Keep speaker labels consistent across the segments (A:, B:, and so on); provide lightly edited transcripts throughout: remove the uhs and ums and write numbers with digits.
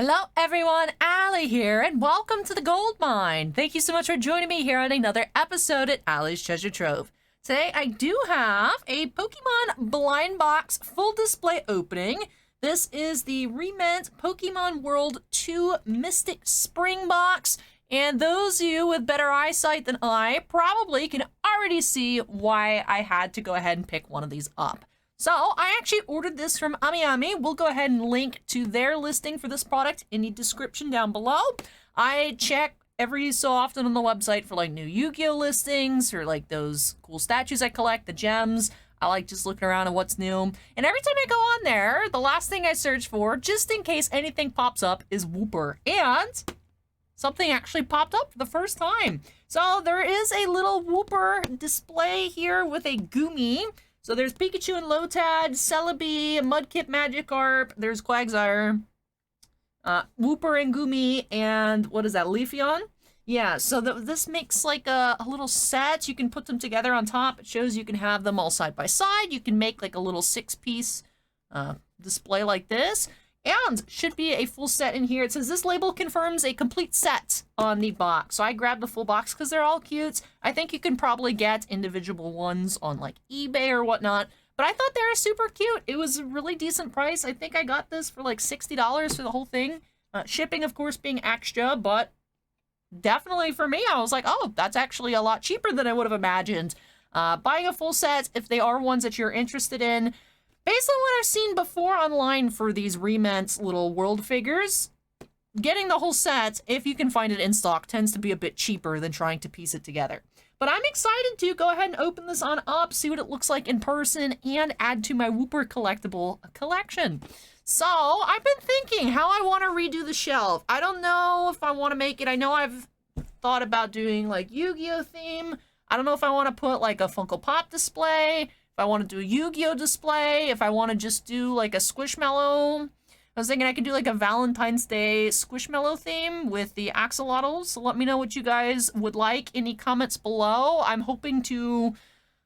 A: Hello everyone, Allie here, and welcome to the Gold Mine. Thank you so much for joining me here on another episode at Allie's Treasure Trove. Today I do have a Pokemon blind box full display opening. This is the RE-MENT Pokemon World 2 Mystic Spring box, and those of you with better eyesight than I probably can already see why I had to go ahead and pick one of these up. So I actually ordered this from AmiAmi. We'll go ahead and link to their listing for this product in the description down below. I check every so often on the website for like new Yu-Gi-Oh listings or like those cool statues I collect, the gems. I like just looking around at what's new. And every time I go on there, the last thing I search for, just in case anything pops up, is Wooper. And something actually popped up for the first time. So there is a little Wooper display here with a Goomy. So there's Pikachu and Lotad, Celebi, Mudkip, Magikarp, there's Quagsire, Wooper and Goomy, and what is that, Leafeon? Yeah, so this makes like a little set. You can put them together on top. It shows you can have them all side by side. You can make like a little 6-piece display like this. And should be a full set in here. It says this label confirms a complete set on the box. So I grabbed the full box because they're all cute. I think you can probably get individual ones on like eBay or whatnot. But I thought they were super cute. It was a really decent price. I think I got this for like $60 for the whole thing. Shipping, of course, being extra. But definitely for me, I was like, oh, that's actually a lot cheaper than I would have imagined. Buying a full set, if they are ones that you're interested in, based on what I've seen before online for these RE-MENT little world figures, getting the whole set, if you can find it in stock, tends to be a bit cheaper than trying to piece it together. But I'm excited to go ahead and open this on up, see what it looks like in person, and add to my Wooper collectible collection. So, I've been thinking how I want to redo the shelf. I don't know if I want to make it. I know I've thought about doing like Yu-Gi-Oh theme. I don't know if I want to put like a Funko Pop display. If I want to do a Yu-Gi-Oh display, if I want to just do like a Squishmallow. I was thinking I could do like a Valentine's Day Squishmallow theme with the axolotls. So let me know what you guys would like in the comments below. I'm hoping to,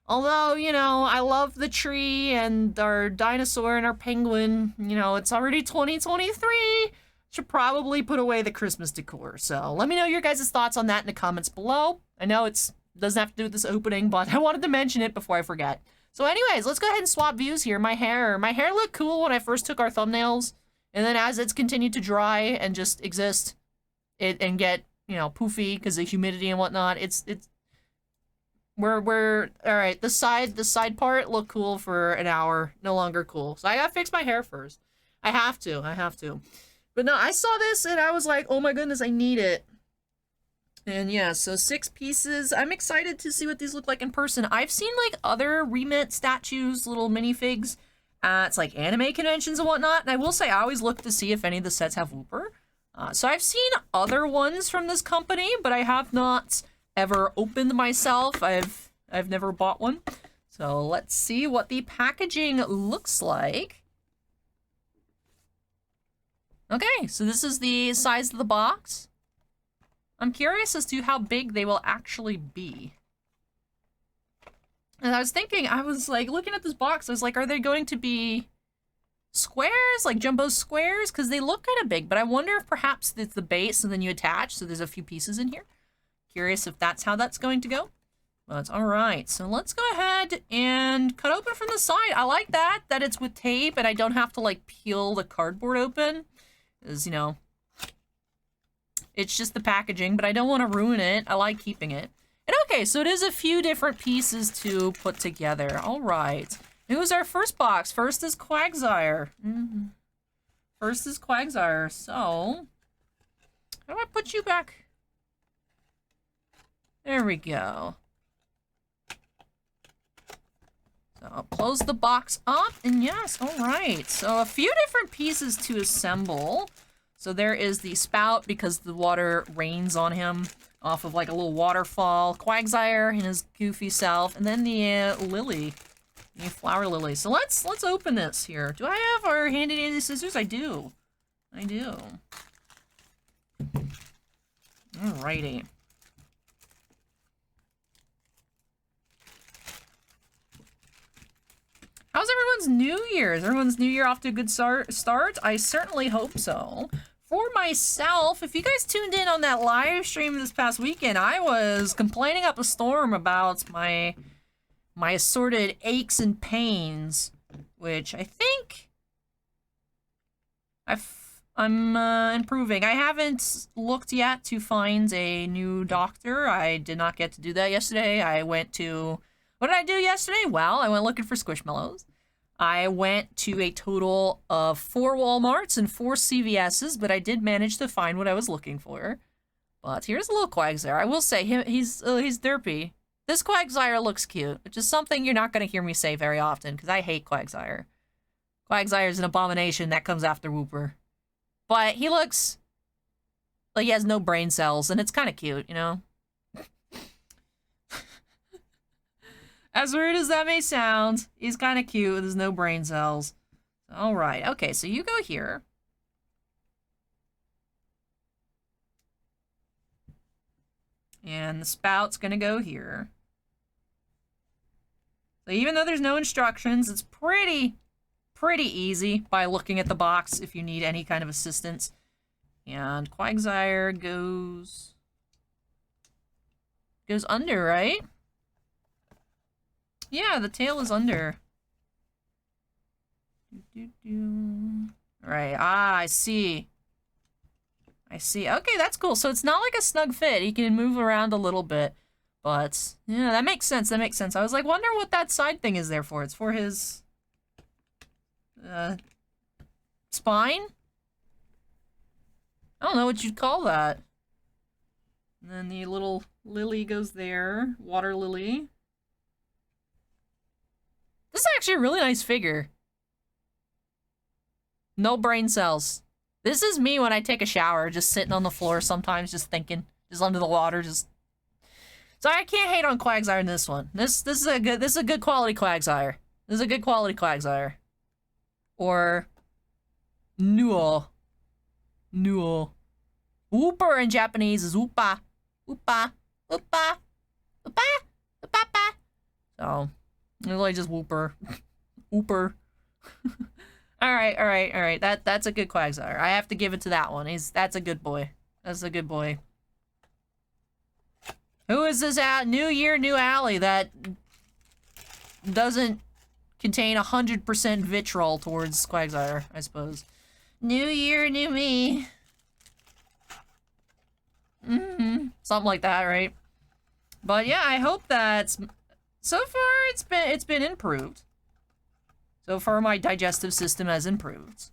A: although, you know, I love the tree and our dinosaur and our penguin, you know, it's already 2023. Should probably put away the Christmas decor. So let me know your guys' thoughts on that in the comments below. I know it doesn't have to do with this opening, but I wanted to mention it before I forget. So anyways, let's go ahead and swap views here. My hair looked cool when I first took our thumbnails. And then as it's continued to dry and just exist and get, you know, poofy because of humidity and whatnot, we're all right. The side part looked cool for an hour, no longer cool. So I gotta fix my hair first. I have to. But no, I saw this and I was like, oh my goodness, I need it. And yeah, so 6 pieces. I'm excited to see what these look like in person. I've seen like other RE-MENT statues, little minifigs at like anime conventions and whatnot. And I will say I always look to see if any of the sets have Wooper. So I've seen other ones from this company, but I have not ever opened myself. I've never bought one. So let's see what the packaging looks like. Okay, so this is the size of the box. I'm curious as to how big they will actually be. And I was thinking, I was like looking at this box, I was like, are they going to be squares, like jumbo squares? Because they look kind of big, but I wonder if perhaps it's the base and then you attach, so there's a few pieces in here. Curious if that's how that's going to go. Well, it's all right. So let's go ahead and cut open from the side. I like that it's with tape and I don't have to like peel the cardboard open. As you know, it's just the packaging, but I don't want to ruin it. I like keeping it. And okay, so it is a few different pieces to put together. All right. Who's our first box? First is Quagsire. First is Quagsire. So, how do I put you back? There we go. So I'll close the box up, and yes, all right. So a few different pieces to assemble. So there is the spout because the water rains on him off of like a little waterfall. Quagsire and his goofy self, and then the lily, the flower lily. So let's open this here. Do I have our handy dandy scissors? I do. Alrighty. How's everyone's New Year's? Everyone's New Year off to a good start? I certainly hope so. for myself, if you guys tuned in on that live stream this past weekend, I was complaining up a storm about my assorted aches and pains, which I think I'm improving. I haven't looked yet to find a new doctor. I did not get to do that yesterday. I went to... What did I do yesterday? Well, I went looking for Squishmallows. I went to a total of 4 Walmarts and 4 CVS's, but I did manage to find what I was looking for. But here's a little Quagsire. I will say, he's derpy. This Quagsire looks cute, which is something you're not going to hear me say very often, because I hate Quagsire. Quagsire is an abomination that comes after Wooper. But he looks like he has no brain cells, and it's kind of cute, you know? As weird as that may sound, he's kind of cute with his no brain cells. All right, okay, so you go here. And the spout's gonna go here. So even though there's no instructions, it's pretty easy by looking at the box if you need any kind of assistance. And Quagsire goes under, right? Yeah, the tail is under. Right, I see. Okay, that's cool. So it's not like a snug fit. He can move around a little bit. But, yeah, that makes sense. I was like, wonder what that side thing is there for. It's for his... spine? I don't know what you'd call that. And then the little lily goes there. Water lily. This is actually a really nice figure. No brain cells. This is me when I take a shower, just sitting on the floor sometimes, just thinking. Just under the water, just... So I can't hate on Quagsire in this one. This is a good quality Quagsire. This is a good quality Quagsire. Or... Nuo. Wooper in Japanese is Oopa. Oopa. So... Really just Wooper. Wooper. Alright. That's a good Quagsire. I have to give it to that one. That's a good boy. That's a good boy. Who is this New Year, New Alley that doesn't contain 100% vitriol towards Quagsire, I suppose. New Year, New Me. Something like that, right? But yeah, I hope that... So far, it's been improved. So far, my digestive system has improved.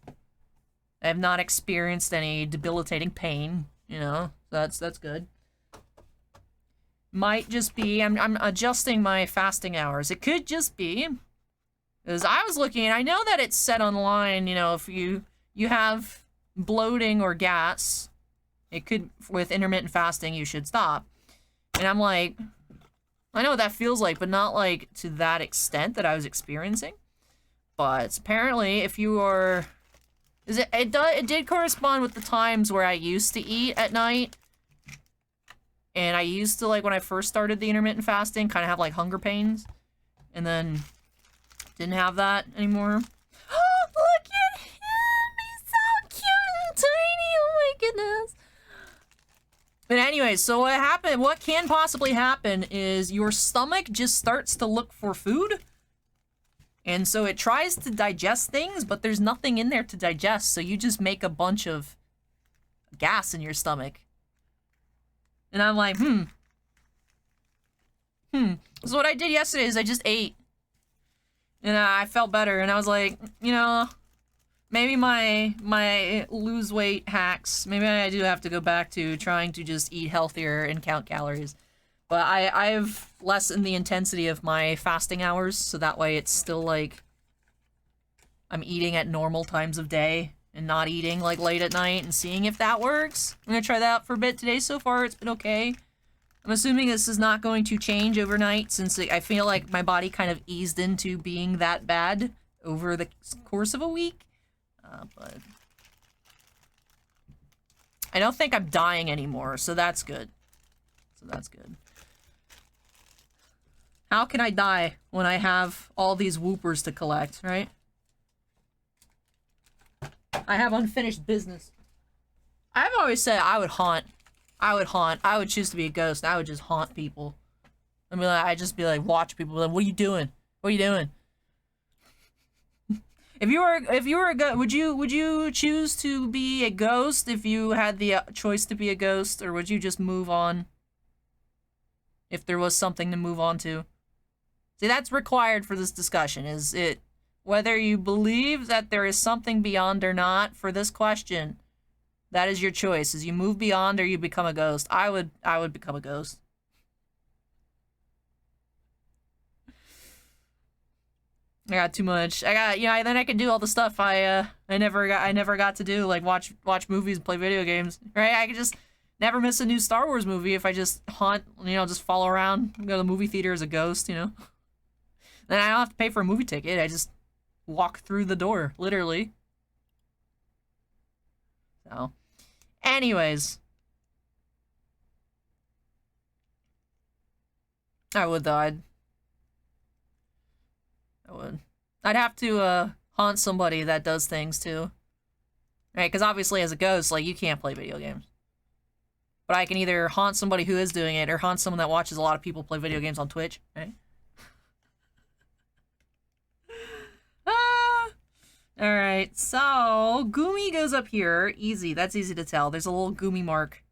A: I have not experienced any debilitating pain, you know. That's good. Might just be I'm adjusting my fasting hours. It could just be because I was looking, and I know that it's set online. You know, if you have bloating or gas, it could with intermittent fasting you should stop. And I'm like. I know what that feels like, but not like to that extent that I was experiencing. But apparently, if you are, it did correspond with the times where I used to eat at night, and I used to like when I first started the intermittent fasting, kind of have like hunger pains, and then didn't have that anymore. Oh, look at him! He's so cute and tiny. Oh my goodness. But anyway, so what can possibly happen is your stomach just starts to look for food. And so it tries to digest things, but there's nothing in there to digest. So you just make a bunch of gas in your stomach. And I'm like, So what I did yesterday is I just ate. And I felt better. And I was like, you know... Maybe my lose weight hacks, maybe I do have to go back to trying to just eat healthier and count calories. But I've lessened the intensity of my fasting hours, so that way it's still like I'm eating at normal times of day and not eating like late at night and seeing if that works. I'm gonna try that out for a bit today. So far it's been okay. I'm assuming this is not going to change overnight since I feel like my body kind of eased into being that bad over the course of a week. But I don't think I'm dying anymore, so that's good. How can I die when I have all these Woopers to collect, right? I have unfinished business. I've always said I would haunt. I would choose to be a ghost. I would just haunt people. I mean, I'd just be like, watch people. Like, what are you doing? What are you doing? If you were a ghost, would you choose to be a ghost if you had the choice to be a ghost, or would you just move on? If there was something to move on to. See, that's required for this discussion. Is it whether you believe that there is something beyond or not for this question? That is your choice. Is you move beyond or you become a ghost. I would become a ghost. I got too much. I got, then I can do all the stuff I never got to do, like watch movies and play video games. Right? I could just never miss a new Star Wars movie if I just haunt, just follow around, go to the movie theater as a ghost, Then I don't have to pay for a movie ticket. I just walk through the door, literally. So, anyways. I would, though. I would. I'd have to, haunt somebody that does things, too. Right? Because obviously, as a ghost, like, you can't play video games. But I can either haunt somebody who is doing it, or haunt someone that watches a lot of people play video games on Twitch, right? Alright, so Gumi goes up here. Easy, that's easy to tell. There's a little Gumi mark.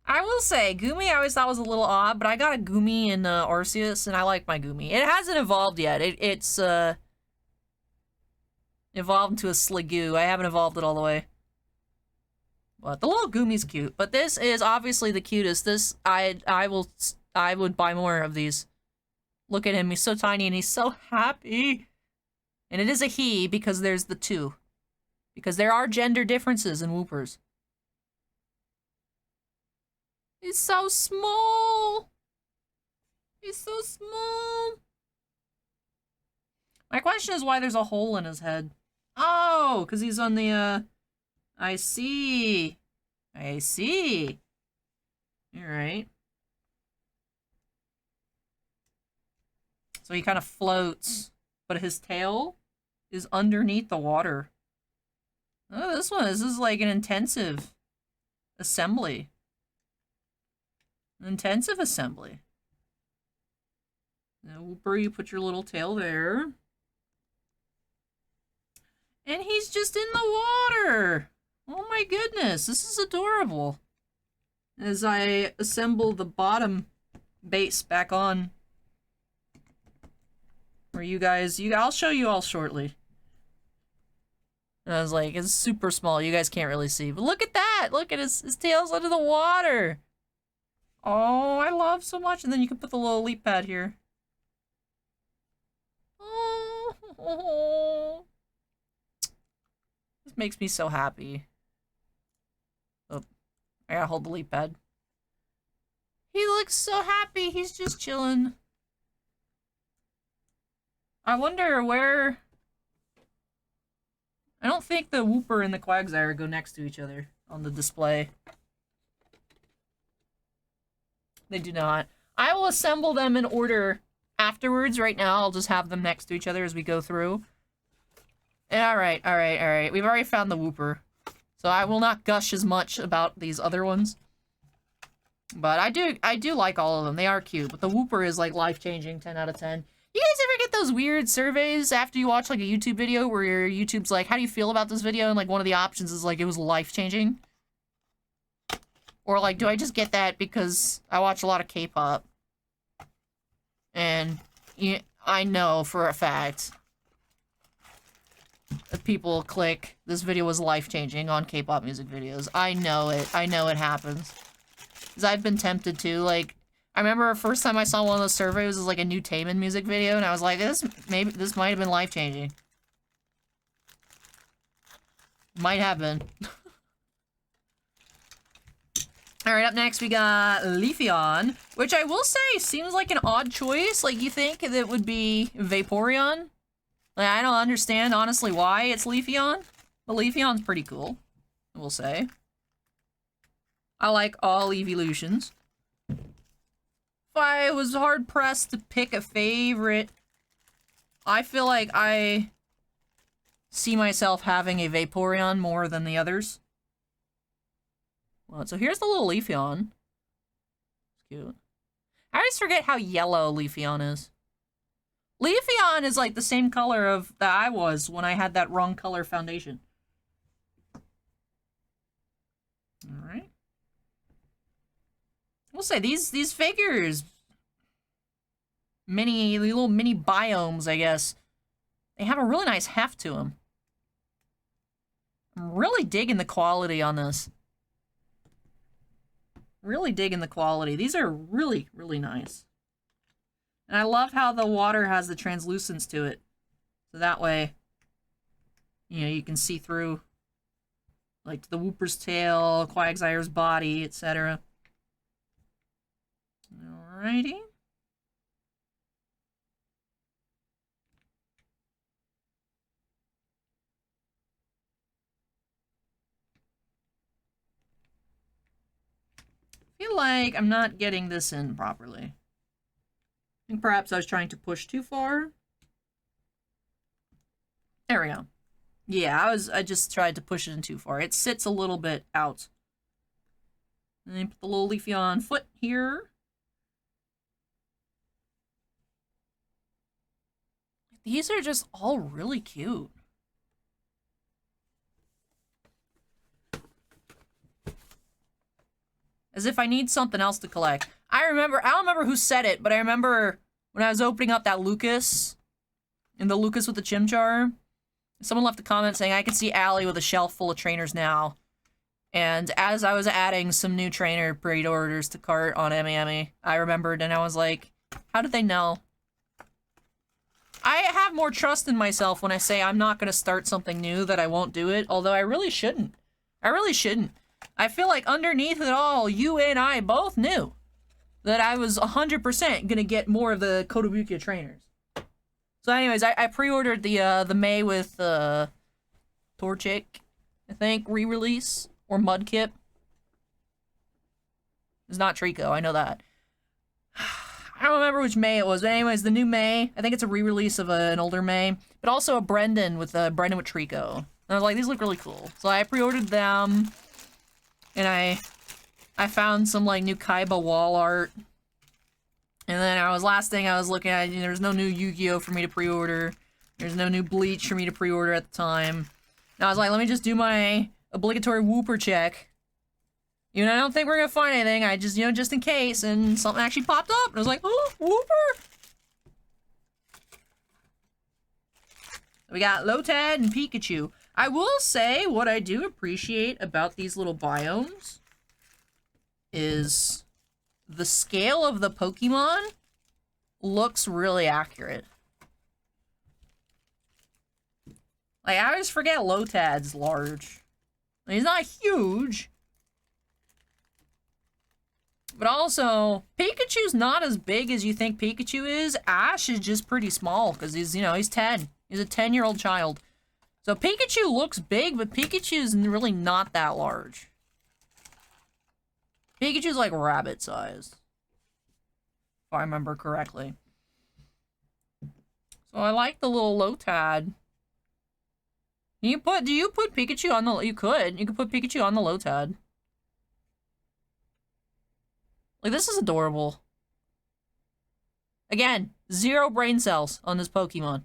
A: I will say, Gumi I always thought was a little odd, but I got a Gumi in Arceus, and I like my Gumi. It hasn't evolved yet. It's evolved into a Sliggoo. I haven't evolved it all the way. But the little Gumi's cute. But this is obviously the cutest. This, I would buy more of these. Look at him, he's so tiny and he's so happy. And it is a he because there's the two. Because there are gender differences in Whoopers. He's so small. He's so small. My question is why there's a hole in his head. Oh, because he's on the, I see. I see. Alright. So he kind of floats, but his tail is underneath the water. Oh, this is like an intensive assembly. An intensive assembly. Now, Whooper, you put your little tail there. And he's just in the water! Oh my goodness, this is adorable. As I assemble the bottom base back on. Where you guys, I'll show you all shortly. And I was like, it's super small, you guys can't really see. But look at that! Look at his tail's under the water! Oh, I love so much. And then you can put the little leap pad here. Oh. This makes me so happy. Oh, I gotta hold the leap pad. He looks so happy, he's just chilling. I wonder where... I don't think the Whooper and the Quagsire go next to each other on the display. They do not. I will assemble them in order afterwards. Right now, I'll just have them next to each other as we go through. Alright. We've already found the Whooper. So I will not gush as much about these other ones. But I do like all of them. They are cute. But the Whooper is like life-changing, 10 out of 10. You guys ever get those weird surveys after you watch like a YouTube video where your YouTube's like, how do you feel about this video? And like one of the options is like, it was life-changing. Or like, do I just get that because I watch a lot of K-pop? And I know for a fact that people click, this video was life-changing on K-pop music videos. I know it. I know it happens. Because I've been tempted to, like, I remember the first time I saw one of those surveys was like a new Taemin music video, and I was like, this might have been life-changing. Might have been. Alright, up next we got Leafeon, which I will say seems like an odd choice. Like, you think that it would be Vaporeon? Like, I don't understand, honestly, why it's Leafeon. But Leafeon's pretty cool, I will say. I like all evolutions. If I was hard-pressed to pick a favorite, I feel like I see myself having a Vaporeon more than the others. Well, so here's the little Leafeon. It's cute. I always forget how yellow Leafeon is. Leafeon is like the same color of that I was when I had that wrong color foundation. Alright. We'll say these figures, little mini biomes, I guess, they have a really nice heft to them. I'm really digging the quality on this. Really digging the quality. These are really, really nice. And I love how the water has the translucence to it. So that way, you know, you can see through, like, the Wooper's tail, Quagsire's body, etc. Alrighty. I feel like I'm not getting this in properly. I think perhaps I was trying to push too far. There we go. Yeah, I just tried to push it in too far. It sits a little bit out. And then put the little Leafeon foot here. These are just all really cute. As if I need something else to collect. I don't remember who said it, but I remember when I was opening up that Lucas, and the Lucas with the Chimchar, someone left a comment saying, I can see Allie with a shelf full of trainers now. And as I was adding some new trainer pre-orders to cart on Emmy, I remembered and I was like, how did they know? I have more trust in myself when I say I'm not going to start something new that I won't do it, although I really shouldn't. I really shouldn't. I feel like underneath it all, you and I both knew that I was 100% going to get more of the Kotobukiya trainers. So anyways, I pre-ordered the May with Torchic, I think, re-release, or Mudkip. It's not Trico, I know that. I don't remember which May it was, but anyways, the new May, I think it's a re-release of an older May, but also a Brendan with Trico. And I was like, these look really cool. So I pre-ordered them, and I found some, like, new Kaiba wall art. And then last thing I was looking at, there's no new Yu-Gi-Oh! For me to pre-order. There's no new Bleach for me to pre-order at the time. And I was like, let me just do my obligatory Wooper check. You know, I don't think we're gonna find anything. I just, just in case, and something actually popped up. And I was like, oh, Wooper! We got Lotad and Pikachu. I will say, what I do appreciate about these little biomes is the scale of the Pokemon looks really accurate. Like, I always forget Lotad's large. He's not huge. But also, Pikachu's not as big as you think Pikachu is. Ash is just pretty small, because he's, he's 10. He's a 10-year-old child. So Pikachu looks big, but Pikachu's really not that large. Pikachu's like rabbit size, if I remember correctly. So I like the little Lotad. Do you put Pikachu on the, you could put Pikachu on the Lotad. Like, this is adorable. Again, 0 brain cells on this Pokemon.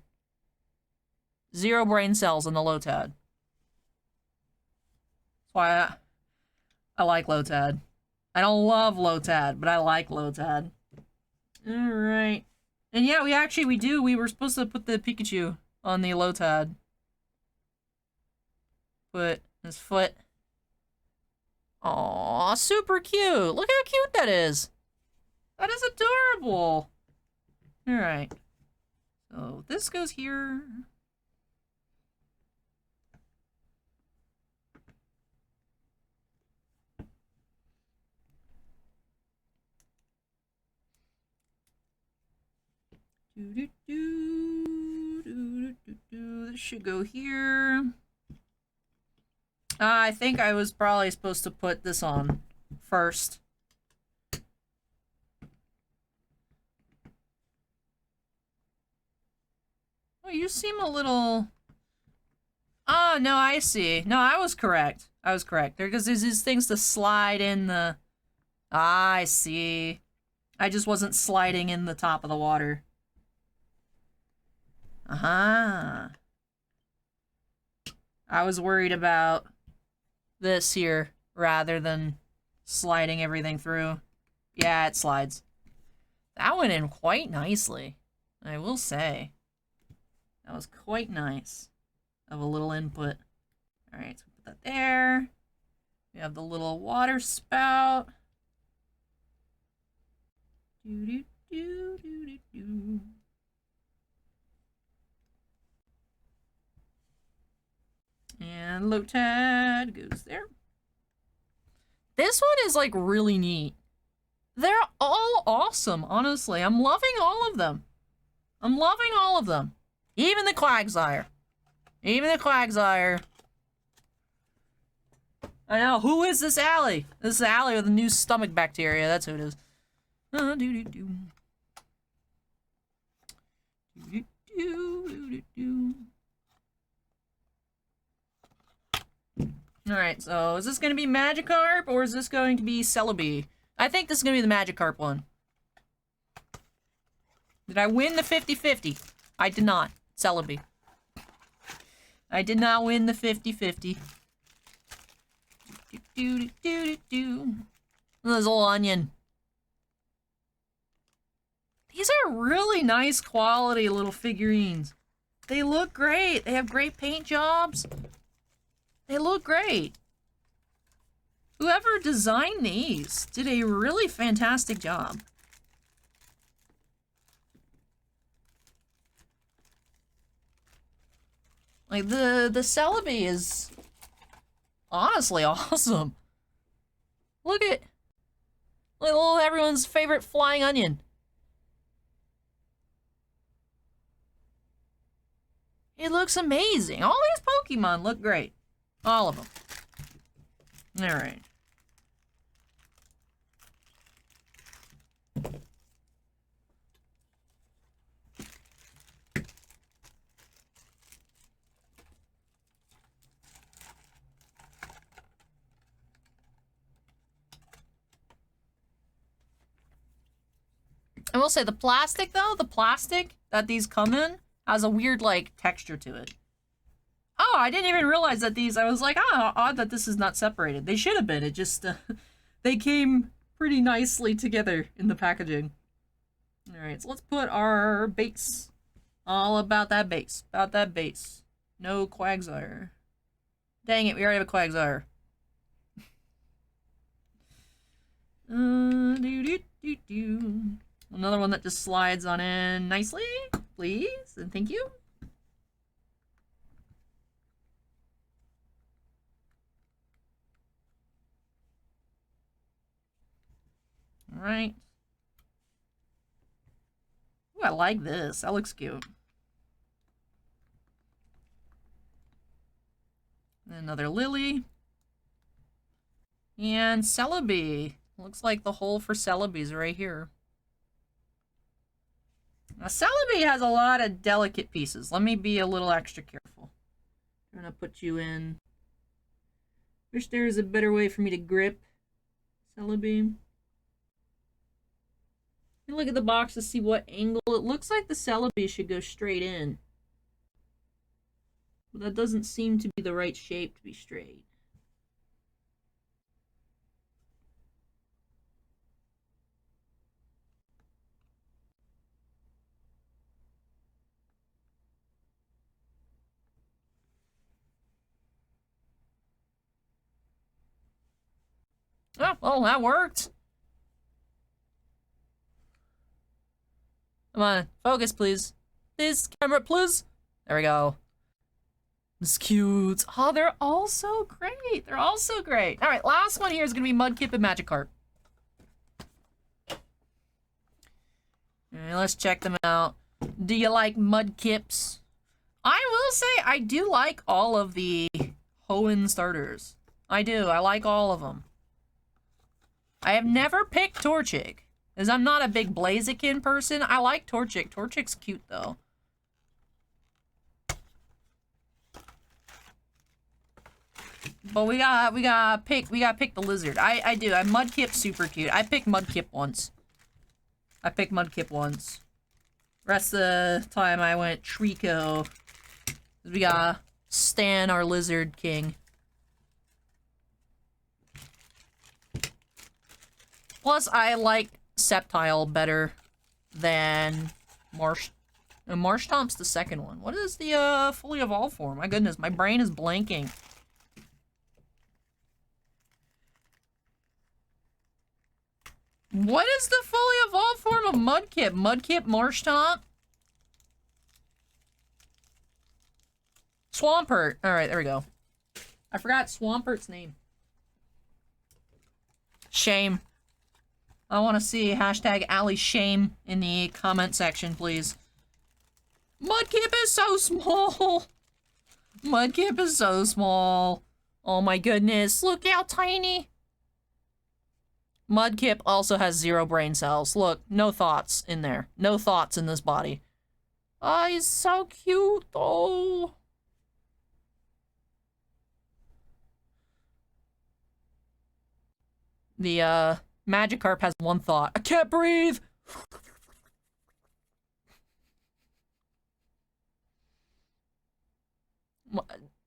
A: 0 brain cells on the Lotad. That's why I like Lotad. I don't love Lotad, but I like Lotad. Alright. And yeah, we were supposed to put the Pikachu on the Lotad. Put his foot. Aw, super cute. Look how cute that is. That is adorable. Alright. So this goes here. This should go here. I think I was probably supposed to put this on first. Oh, you seem a little Oh, no, I see. No, I was correct. I was correct. Because there's these things to slide in the... I see. I just wasn't sliding in the top of the water. Uh-huh. I was worried about this here rather than sliding everything through. Yeah, it slides. That went in quite nicely, I will say. That was quite nice of a little input. All right, so put that there. We have the little water spout. Do-do-do-do-do-do. And Lotad goes there. This one is like really neat. They're all awesome, honestly. I'm loving all of them. I'm loving all of them. Even the Quagsire. Even the Quagsire. I know. Who is this Alley? This is Alley with a new stomach bacteria. That's who it is. Do-do-do. Do-do-do-do-do. Alright, so is this going to be Magikarp or is this going to be Celebi? I think this is going to be the Magikarp one. Did I win the 50-50? I did not. Celebi. I did not win the 50-50. Do-do-do-do-do. This little onion. These are really nice quality little figurines. They look great. They have great paint jobs. They look great. Whoever designed these did a really fantastic job. Like, the Celebi is honestly awesome. Look at little everyone's favorite flying onion. It looks amazing. All these Pokemon look great. All of them. Alright. I will say the plastic though, the plastic that these come in has a weird like texture to it. Oh, I didn't even realize that these, I was like, oh, odd that this is not separated. They should have been, it just, they came pretty nicely together in the packaging. Alright, so let's put our base. All about that base. About that base. No Quagsire. Dang it, we already have a Quagsire. Do-do-do-do. Another one that just slides on in nicely, please, and thank you. All right. Ooh, I like this. That looks cute. Another Lily. And Celebi. Looks like the hole for Celebi's right here. Now, Celebi has a lot of delicate pieces. Let me be a little extra careful. I'm gonna put you in. Wish there was a better way for me to grip Celebi. Look at the box to see what angle. It looks like the Celebi should go straight in. But that doesn't seem to be the right shape to be straight. Oh, well, that worked. Come on, focus, please. Please, camera, please. There we go. It's cute. Oh, they're all so great. They're all so great. All right, last one here is going to be Mudkip and Magikarp. All right, let's check them out. Do you like Mudkips? I will say I do like all of the Hoenn starters. I do. I like all of them. I have never picked Torchic, as I'm not a big Blaziken person. I like Torchic. Torchic's cute, though. But we gotta pick the lizard. I do. Mudkip's super cute. I picked Mudkip once. Rest of the time I went Trico. We gotta stan our lizard king. Plus, I like Sceptile better than Marsh. And Marshtomp's the second one. What is the fully evolved form? My goodness, my brain is blanking. What is the fully evolved form of Mudkip? Mudkip, Marshtomp? Swampert. Alright, there we go. I forgot Swampert's name. Shame. I want to see hashtag Allie shame in the comment section, please. Mudkip is so small. Mudkip is so small. Oh my goodness, look how tiny. Mudkip also has 0 brain cells. Look, no thoughts in there. No thoughts in this body. Oh, he's so cute, though. The, Magikarp has 1 thought. I can't breathe!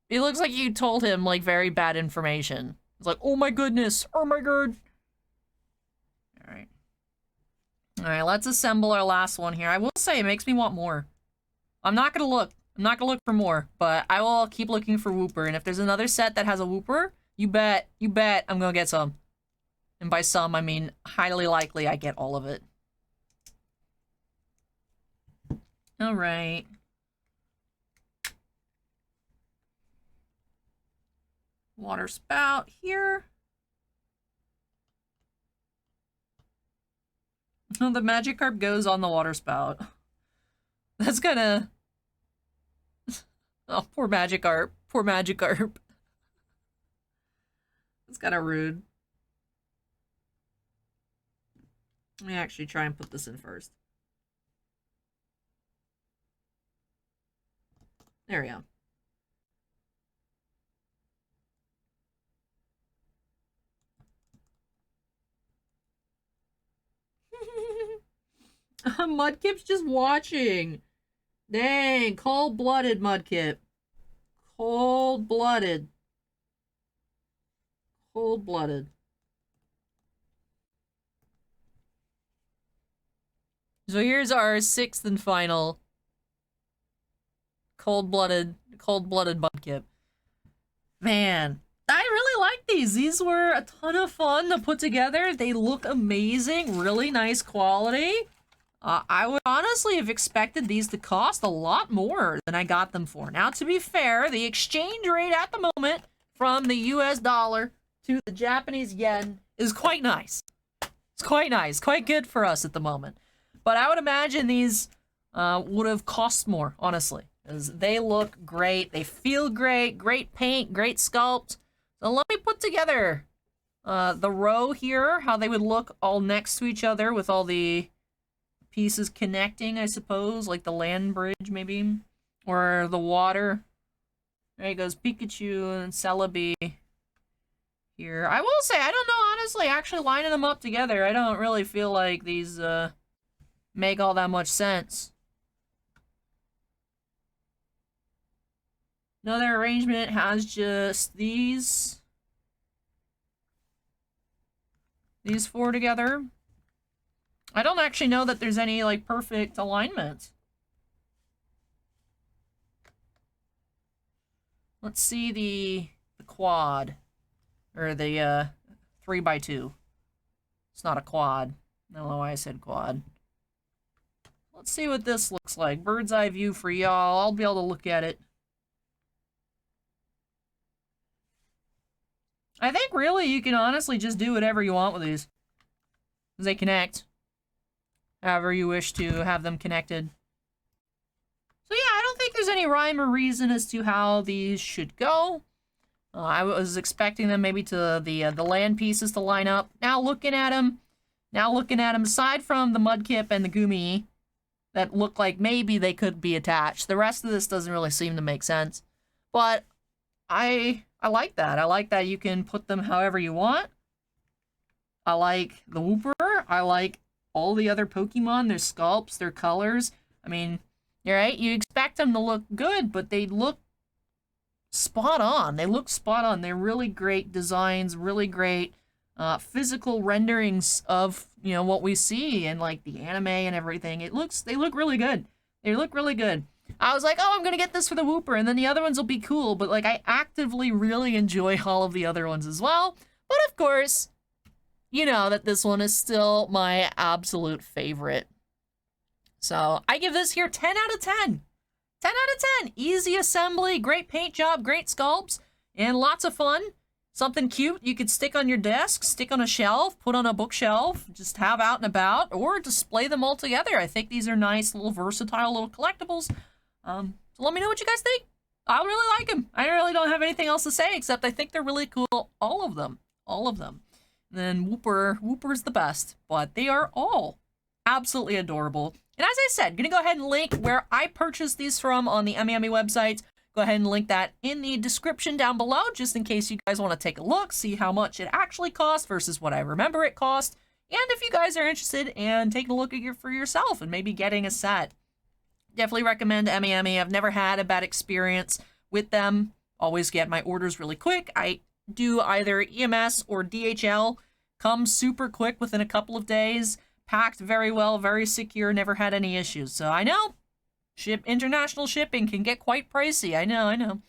A: It looks like you told him, like, very bad information. It's like, oh my goodness! Oh my god! Alright. Alright, let's assemble our last one here. I will say, it makes me want more. I'm not gonna look. I'm not gonna look for more, but I will keep looking for Wooper, and if there's another set that has a Wooper, you bet I'm gonna get some. And by some, I mean highly likely I get all of it. Alright. Water spout here. Oh, the Magikarp goes on the water spout. That's kinda... Oh, poor Magikarp. Poor Magikarp. That's kinda rude. Let me actually try and put this in first. There we go. Mudkip's just watching. Dang, cold-blooded Mudkip. Cold-blooded. Cold-blooded. So here's our 6th and final cold-blooded Mudkip. Man, I really like these. These were a ton of fun to put together. They look amazing, really nice quality. I would honestly have expected these to cost a lot more than I got them for. Now, to be fair, the exchange rate at the moment from the US dollar to the Japanese yen is quite nice. It's quite nice, quite good for us at the moment. But I would imagine these would have cost more, honestly. Because they look great, they feel great, great paint, great sculpt. So let me put together the row here, how they would look all next to each other with all the pieces connecting, I suppose, like the land bridge, maybe, or the water. There goes Pikachu and Celebi here. I will say, I don't know, honestly, actually lining them up together, I don't really feel like these make all that much sense. Another arrangement has just these 4 together. I don't actually know that there's any, like, perfect alignment. Let's see the quad. Or the, 3x2. It's not a quad. I don't know why I said quad. Let's see what this looks like. Bird's eye view for y'all. I'll be able to look at it. I think, really, you can honestly just do whatever you want with these. They connect. However you wish to have them connected. So yeah, I don't think there's any rhyme or reason as to how these should go. I was expecting them maybe to the land pieces to line up. Now looking at them, aside from the Mudkip and the Gumi, that look like maybe they could be attached. The rest of this doesn't really seem to make sense. But I I like that. I like that you can put them however you want. I like the Wooper. I like all the other Pokemon, their sculpts, their colors. I mean, you're right, you expect them to look good, but they look spot on. They look spot on. They're really great designs, really great physical renderings of, you know, what we see in like the anime and everything. They look really good. They look really good. I was like, oh, I'm gonna get this for the Wooper, and then the other ones will be cool, but like I actively really enjoy all of the other ones as well. But of course, you know that this one is still my absolute favorite. So I give this here 10 out of 10. 10 out of 10. Easy assembly, great paint job, great sculpts, and lots of fun. Something cute you could stick on your desk, stick on a shelf, put on a bookshelf, just have out and about, or display them all together. I think these are nice, little versatile little collectibles. So let me know what you guys think. I really like them. I really don't have anything else to say, except I think they're really cool. All of them. All of them. And then Wooper's the best, but they are all absolutely adorable. And as I said, gonna go ahead and link where I purchased these from on the Yummy website. Go ahead and link that in the description down below, just in case you guys want to take a look, see how much it actually cost versus what I remember it cost. And if you guys are interested in taking a look at for yourself and maybe getting a set. Definitely recommend Yummy. I've never had a bad experience with them. Always get my orders really quick. I do either EMS or DHL. Comes super quick within a couple of days. Packed very well, very secure, never had any issues. So I know, international shipping can get quite pricey. I know.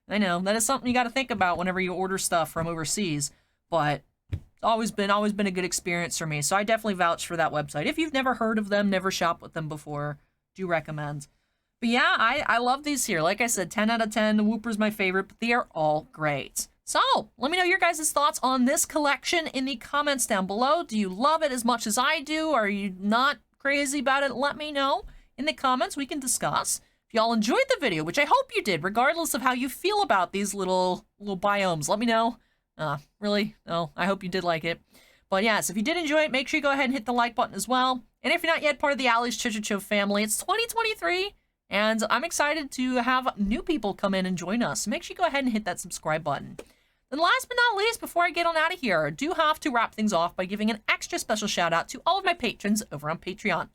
A: That is something you got to think about whenever you order stuff from overseas. But it's always been a good experience for me. So I definitely vouch for that website. If you've never heard of them, never shopped with them before, do recommend. But yeah, I love these here. Like I said, 10 out of 10. The Wooper's my favorite, but they are all great. So, let me know your guys' thoughts on this collection in the comments down below. Do you love it as much as I do? Are you not crazy about it? Let me know in the comments. We can discuss. If y'all enjoyed the video, which I hope you did, regardless of how you feel about these little biomes, let me know. Really? No, I hope you did like it. But yes, if you did enjoy it, make sure you go ahead and hit the like button as well. And if you're not yet part of the Allie's Treasure Trove family, it's 2023. And I'm excited to have new people come in and join us. So make sure you go ahead and hit that subscribe button. And last but not least, before I get on out of here, I do have to wrap things off by giving an extra special shout out to all of my patrons over on Patreon.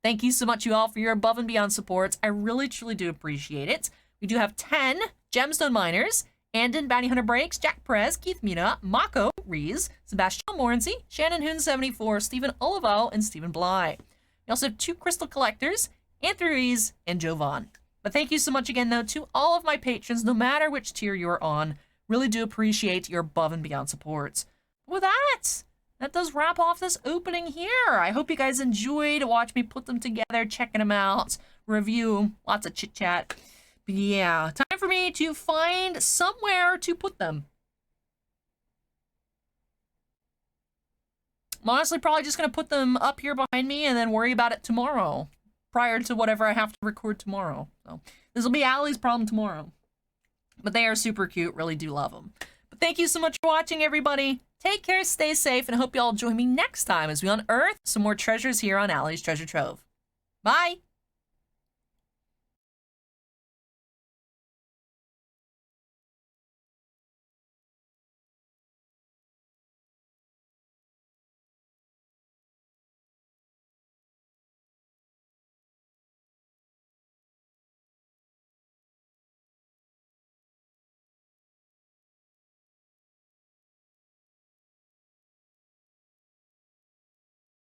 A: Thank you so much, you all, for your above and beyond supports. I really, truly do appreciate it. We do have 10 Gemstone Miners, Andon Bounty Hunter Breaks, Jack Perez, Keith Muna, Mako Rees, Sebastian Morency, Shannon Hoon 74, Stephen Olivo, and Stephen Bly. We also have 2 Crystal Collectors, Anthony Rees, and Joe Vaughn. But thank you so much again, though, to all of my patrons, no matter which tier you're on. Really do appreciate your above and beyond supports. With that does wrap off this opening here. I hope you guys enjoyed. Watch me put them together, checking them out, review, lots of chit chat. But yeah, time for me to find somewhere to put them. I'm honestly probably just going to put them up here behind me and then worry about it tomorrow, prior to whatever I have to record tomorrow. So this will be Allie's problem tomorrow. But they are super cute. Really do love them. But thank you so much for watching, everybody. Take care, stay safe, and I hope you all join me next time as we unearth some more treasures here on Allie's Treasure Trove. Bye!